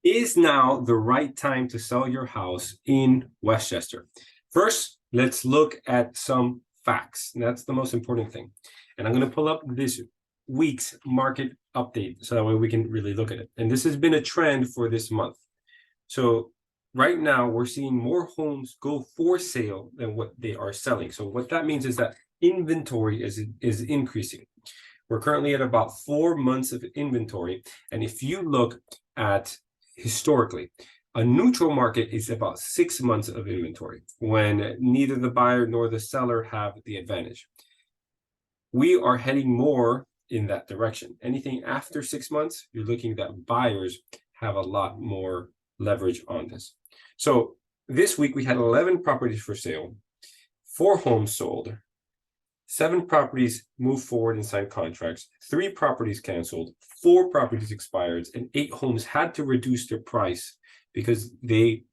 Is now the right time to sell your house in Westchester? First, let's look at some facts. And that's the most important thing. And I'm going to pull up this week's market update so that way we can really look at it. And this has been a trend for this month. So right now we're seeing more homes go for sale than what they are selling. So what that means is that inventory is increasing. We're currently at about 4 months of inventory. And if you look at historically, a neutral market is about 6 months of inventory when neither the buyer nor the seller have the advantage. We are heading more in that direction. Anything after 6 months, you're looking that buyers have a lot more leverage on this. So this week we had 11 properties for sale, 4 homes sold, 7 properties moved forward and signed contracts, 3 properties canceled, 4 properties expired, and 8 homes had to reduce their price because they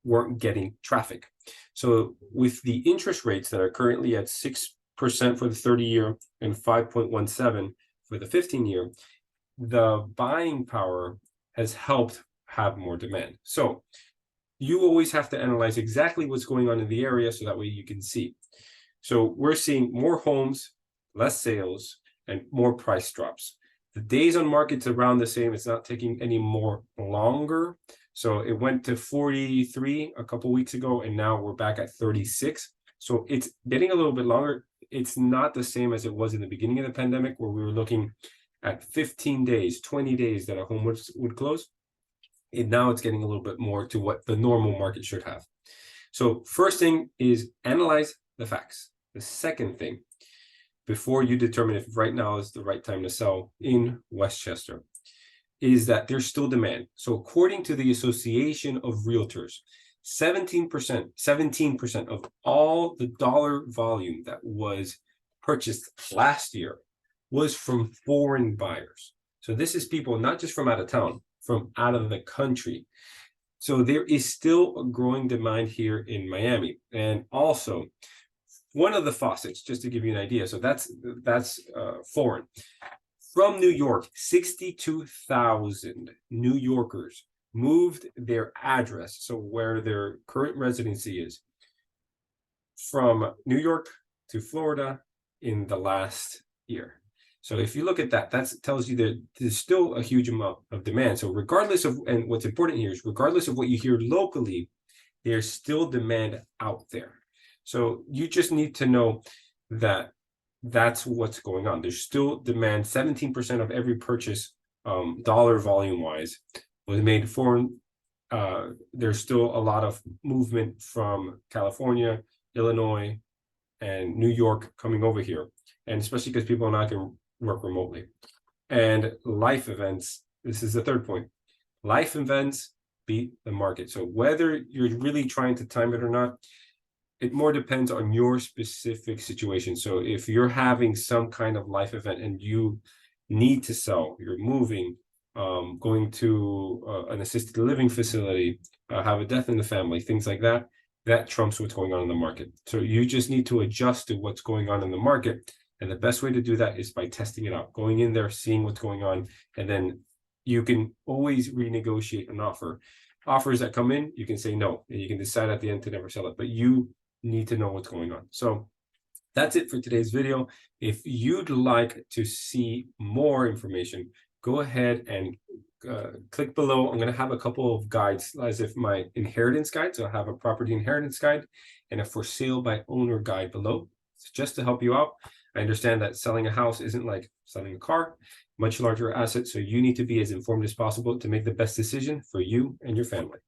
weren't getting traffic. So with the interest rates that are currently at 6% for the 30-year and 5.17 for the 15-year, the buying power has helped have more demand. So you always have to analyze exactly what's going on in the area so that way you can see. So we're seeing more homes, less sales, and more price drops. The days on market's around the same. It's not taking any more longer. So it went to 43 a couple weeks ago, and now we're back at 36. So it's getting a little bit longer. It's not the same as it was in the beginning of the pandemic, where we were looking at 15 days, 20 days that a home would close. And now it's getting a little bit more to what the normal market should have. So first thing is analyze the facts. The second thing, before you determine if right now is the right time to sell in Westchester, is that there's still demand. So according to the Association of Realtors, 17% of all the dollar volume that was purchased last year was from foreign buyers. So this is people not just from out of town, from out of the country. So there is still a growing demand here in Miami. And also, one of the faucets, just to give you an idea, so that's foreign. From New York, 62,000 New Yorkers moved their address, so where their current residency is, from New York to Florida in the last year. So if you look at that, that tells you that there's still a huge amount of demand. So regardless of, and what's important here is regardless of what you hear locally, there's still demand out there. So you just need to know that that's what's going on. There's still demand. 17% of every purchase, dollar volume wise, was made foreign. There's still a lot of movement from California, Illinois, and New York coming over here. And especially because people are not going to work remotely. And life events, this is the third point. Life events beat the market. So whether you're really trying to time it or not, it more depends on your specific situation. So if you're having some kind of life event and you need to sell, you're moving, going to an assisted living facility, have a death in the family, things like that, that trumps what's going on in the market. So you just need to adjust to what's going on in the market. And the best way to do that is by testing it out, going in there, seeing what's going on, and then you can always renegotiate an offer. Offers that come in, you can say no, and you can decide at the end to never sell it, but you need to know what's going on. So that's it for today's video. If you'd like to see more information, go ahead and click below. I'm going to have a couple of guides, as if my inheritance guide. So I have a property inheritance guide and a for sale by owner guide below. It's just to help you out. I understand that selling a house isn't like selling a car, much larger asset. So you need to be as informed as possible to make the best decision for you and your family.